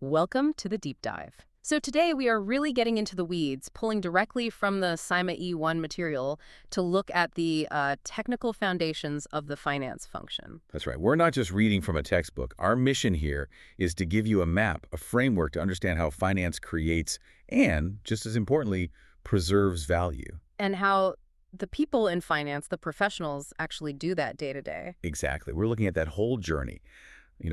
Welcome to the deep dive. So today we are really getting into the weeds, pulling directly from the CIMA E1 material to look at the technical foundations of the finance function. That's right. We're not just reading from a textbook. Our mission here is to give you a map, a framework to understand how finance creates and, just as importantly, preserves value. And how the people in finance, the professionals, actually do that day to day. Exactly. We're looking at that whole journey,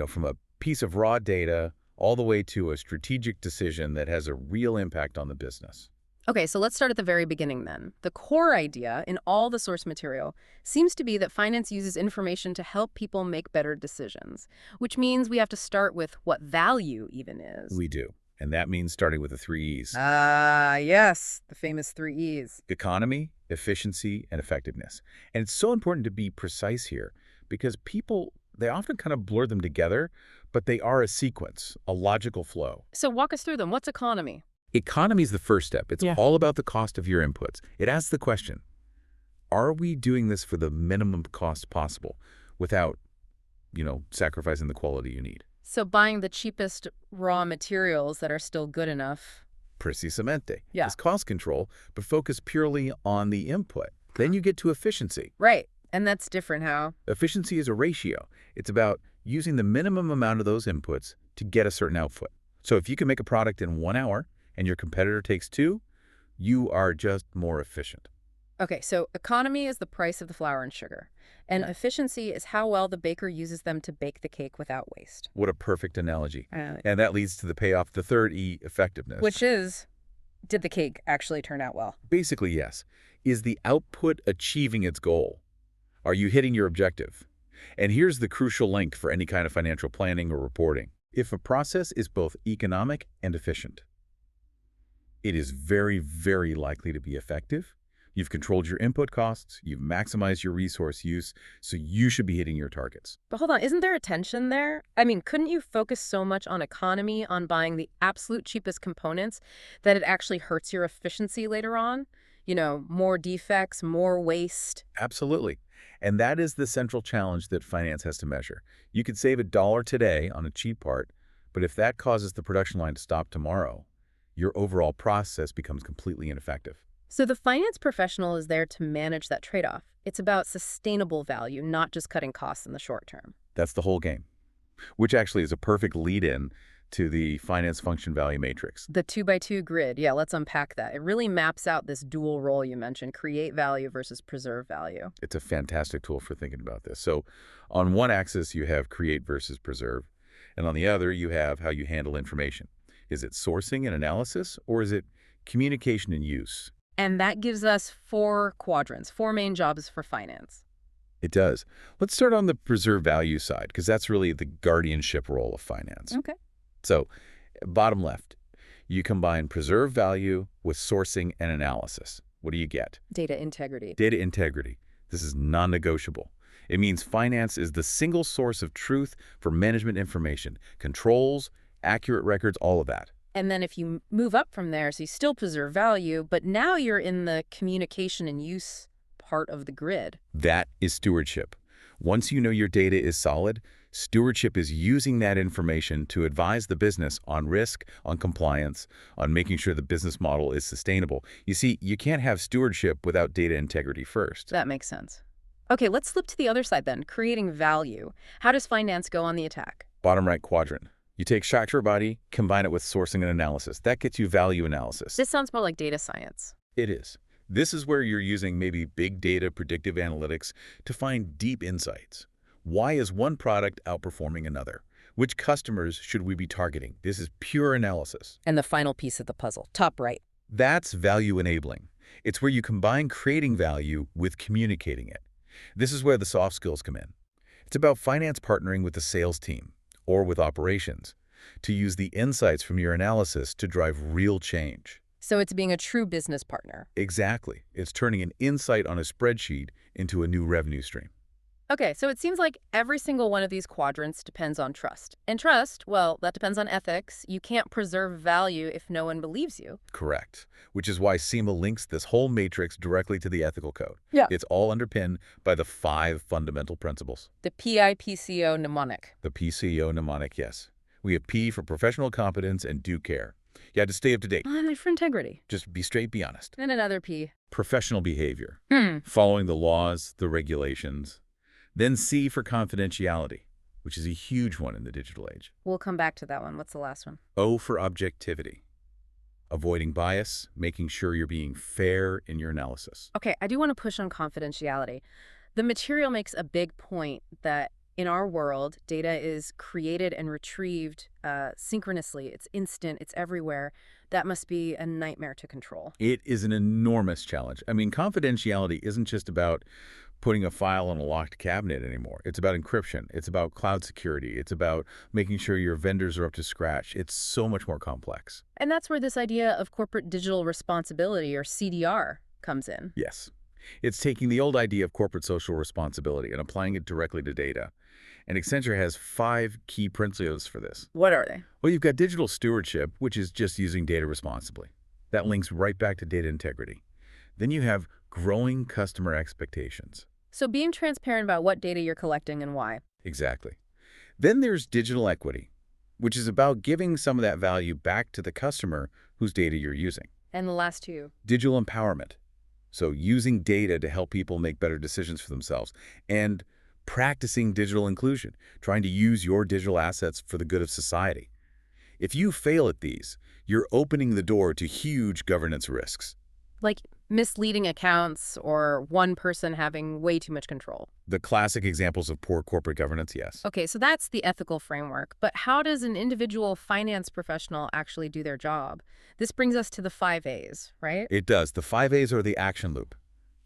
from a piece of raw data all the way to a strategic decision that has a real impact on the business. Okay, so let's start at the very beginning then. The core idea in all the source material seems to be that finance uses information to help people make better decisions, which means we have to start with what value even is. We do. And that means starting with the three E's. Yes, the famous three E's. Economy, efficiency, and effectiveness. And it's so important to be precise here because people, they often kind of blur them together, but they are a sequence, a logical flow. So walk us through them. What's economy? Economy is the first step. It's all about the cost of your inputs. It asks the question, are we doing this for the minimum cost possible without, sacrificing the quality you need? So buying the cheapest raw materials that are still good enough. Precisamente. Yeah. It's cost control, but focus purely on the input. Then you get to efficiency. Right. And that's different how? Efficiency is a ratio. It's about using the minimum amount of those inputs to get a certain output. So if you can make a product in 1 hour and your competitor takes 2, you are just more efficient. Okay, so economy is the price of the flour and sugar. And efficiency is how well the baker uses them to bake the cake without waste. What a perfect analogy. And that leads to the payoff, the third E, effectiveness. Which is, did the cake actually turn out well? Basically, yes. Is the output achieving its goal? Are you hitting your objective? And here's the crucial link for any kind of financial planning or reporting. If a process is both economic and efficient, it is very, very likely to be effective. You've controlled your input costs, you've maximized your resource use, so you should be hitting your targets. But hold on, isn't there a tension there? I mean, couldn't you focus so much on economy, on buying the absolute cheapest components, that it actually hurts your efficiency later on? More defects, more waste. Absolutely. And that is the central challenge that finance has to measure. You could save $1 today on a cheap part, but if that causes the production line to stop tomorrow, your overall process becomes completely ineffective. So the finance professional is there to manage that trade-off. It's about sustainable value, not just cutting costs in the short term. That's the whole game, which actually is a perfect lead-in to the finance function value matrix. The 2x2 grid, yeah, let's unpack that. It really maps out this dual role you mentioned, create value versus preserve value. It's a fantastic tool for thinking about this. So on one axis, you have create versus preserve, and on the other, you have how you handle information. Is it sourcing and analysis, or is it communication and use? And that gives us 4 quadrants, 4 main jobs for finance. It does. Let's start on the preserve value side, because that's really the guardianship role of finance. Okay. So, bottom left, you combine preserve value with sourcing and analysis. What do you get? Data integrity. Data integrity. This is non-negotiable. It means finance is the single source of truth for management information, controls, accurate records, all of that. And then if you move up from there, so you still preserve value, but now you're in the communication and use part of the grid. That is stewardship. Once you know your data is solid, stewardship is using that information to advise the business on risk, on compliance, on making sure the business model is sustainable. You see, you can't have stewardship without data integrity first. That makes sense. Okay, let's flip to the other side then, creating value. How does finance go on the attack? Bottom right quadrant. You take structure body, combine it with sourcing and analysis. That gets you value analysis. This sounds more like data science. It is. This is where you're using maybe big data, predictive analytics to find deep insights. Why is one product outperforming another? Which customers should we be targeting? This is pure analysis. And the final piece of the puzzle, top right. That's value enabling. It's where you combine creating value with communicating it. This is where the soft skills come in. It's about finance partnering with the sales team or with operations to use the insights from your analysis to drive real change. So it's being a true business partner. Exactly. It's turning an insight on a spreadsheet into a new revenue stream. Okay, so it seems like every single one of these quadrants depends on trust. And trust, well, that depends on ethics. You can't preserve value if no one believes you. Correct. Which is why CIMA links this whole matrix directly to the ethical code. Yeah. It's all underpinned by the 5 fundamental principles. The PIPCO mnemonic. The PCO mnemonic, yes. We have P for professional competence and due care. You had to stay up to date. And for integrity. Just be straight, be honest. And another P. Professional behavior. Hmm. Following the laws, the regulations. Then C for confidentiality, which is a huge one in the digital age. We'll come back to that one. What's the last one? O for objectivity. Avoiding bias, making sure you're being fair in your analysis. Okay, I do want to push on confidentiality. The material makes a big point that in our world, data is created and retrieved synchronously. It's instant. It's everywhere. That must be a nightmare to control. It is an enormous challenge. I mean, confidentiality isn't just about putting a file in a locked cabinet anymore. It's about encryption. It's about cloud security. It's about making sure your vendors are up to scratch. It's so much more complex. And that's where this idea of corporate digital responsibility, or CDR, comes in. Yes. It's taking the old idea of corporate social responsibility and applying it directly to data. And Accenture has 5 key principles for this. What are they? Well, you've got digital stewardship, which is just using data responsibly. That links right back to data integrity. Then you have growing customer expectations. So being transparent about what data you're collecting and why. Exactly. Then there's digital equity, which is about giving some of that value back to the customer whose data you're using. And the last 2. Digital empowerment. So using data to help people make better decisions for themselves. And practicing digital inclusion, trying to use your digital assets for the good of society. If you fail at these, you're opening the door to huge governance risks. Like misleading accounts or one person having way too much control. The classic examples of poor corporate governance, yes. Okay, so that's the ethical framework. But how does an individual finance professional actually do their job? This brings us to the 5 A's, right? It does. The 5 A's are the action loop.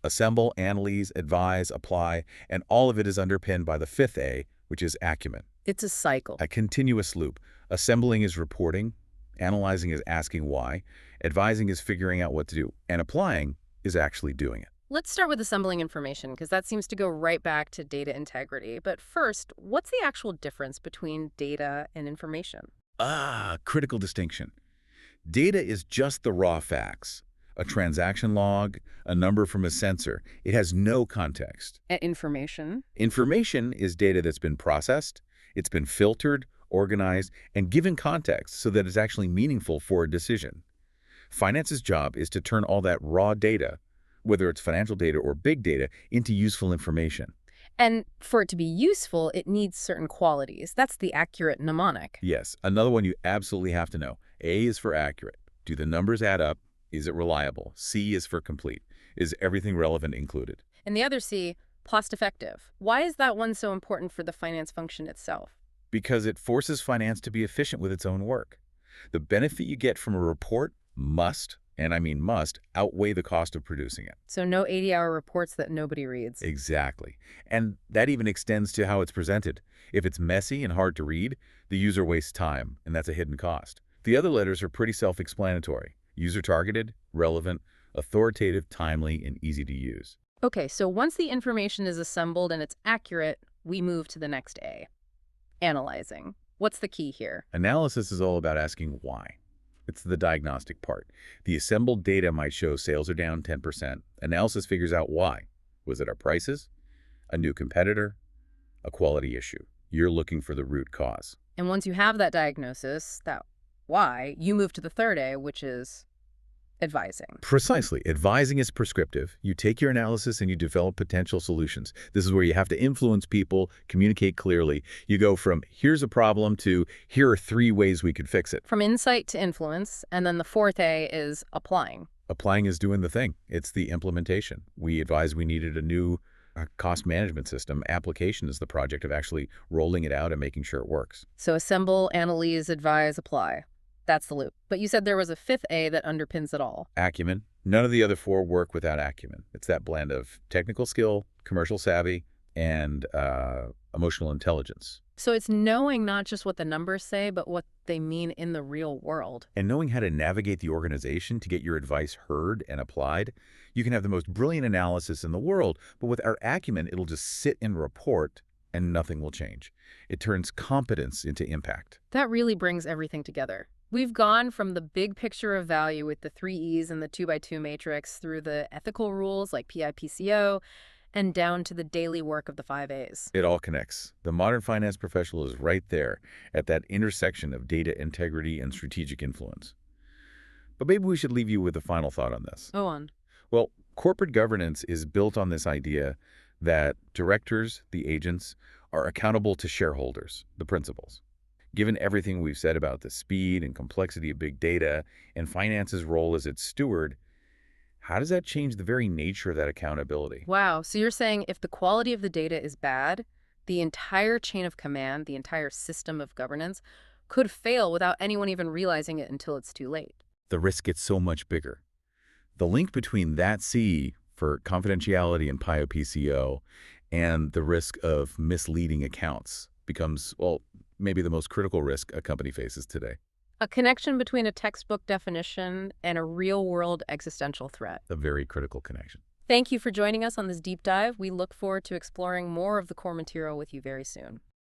Assemble, analyze, advise, apply, and all of it is underpinned by the 5th A, which is acumen. It's a cycle. A continuous loop. Assembling is reporting, analyzing is asking why, advising is figuring out what to do, and applying is actually doing it. Let's start with assembling information, because that seems to go right back to data integrity. But first, what's the actual difference between data and information? Critical distinction. Data is just the raw facts. A transaction log, a number from a sensor. It has no context. And information? Information is data that's been processed, it's been filtered, organized, and given context so that it's actually meaningful for a decision. Finance's job is to turn all that raw data, whether it's financial data or big data, into useful information. And for it to be useful, it needs certain qualities. That's the accurate mnemonic. Yes, another one you absolutely have to know. A is for accurate. Do the numbers add up? Is it reliable? C is for complete. Is everything relevant included? And the other C, cost-effective. Why is that one so important for the finance function itself? Because it forces finance to be efficient with its own work. The benefit you get from a report must, and I mean must, outweigh the cost of producing it. So no 80-hour reports that nobody reads. Exactly. And that even extends to how it's presented. If it's messy and hard to read, the user wastes time, and that's a hidden cost. The other letters are pretty self-explanatory. User-targeted, relevant, authoritative, timely, and easy to use. Okay, so once the information is assembled and it's accurate, we move to the next A, analyzing. What's the key here? Analysis is all about asking why. It's the diagnostic part. The assembled data might show sales are down 10%. Analysis figures out why. Was it our prices? A new competitor? A quality issue? You're looking for the root cause. And once you have that diagnosis, that why, you move to the 3rd A, which is advising. Precisely. Advising is prescriptive. You take your analysis and you develop potential solutions. This is where you have to influence people, communicate clearly. You go from here's a problem to here are 3 ways we could fix it. From insight to influence, and then the 4th A is applying. Applying is doing the thing. It's the implementation. We advised we needed a new cost management system. Application is the project of actually rolling it out and making sure it works. So assemble, analyze, advise, apply. That's the loop. But you said there was a 5th A that underpins it all. Acumen. None of the other 4 work without acumen. It's that blend of technical skill, commercial savvy, and emotional intelligence. So it's knowing not just what the numbers say, but what they mean in the real world. And knowing how to navigate the organization to get your advice heard and applied. You can have the most brilliant analysis in the world, but without acumen, it'll just sit in a report and nothing will change. It turns competence into impact. That really brings everything together. We've gone from the big picture of value with the 3 E's and the 2x2 matrix through the ethical rules like PIPCO And down to the daily work of the 5 A's. It all connects. The modern finance professional is right there at that intersection of data integrity and strategic influence. But maybe we should leave you with a final thought on this. Go on. Well, corporate governance is built on this idea that directors, the agents, are accountable to shareholders, the principals. Given everything we've said about the speed and complexity of big data and finance's role as its steward, how does that change the very nature of that accountability? Wow, so you're saying if the quality of the data is bad, the entire chain of command, the entire system of governance, could fail without anyone even realizing it until it's too late. The risk gets so much bigger. The link between that C for confidentiality and PIO-PCO and the risk of misleading accounts becomes, well, maybe the most critical risk a company faces today. A connection between a textbook definition and a real-world existential threat. A very critical connection. Thank you for joining us on this deep dive. We look forward to exploring more of the core material with you very soon.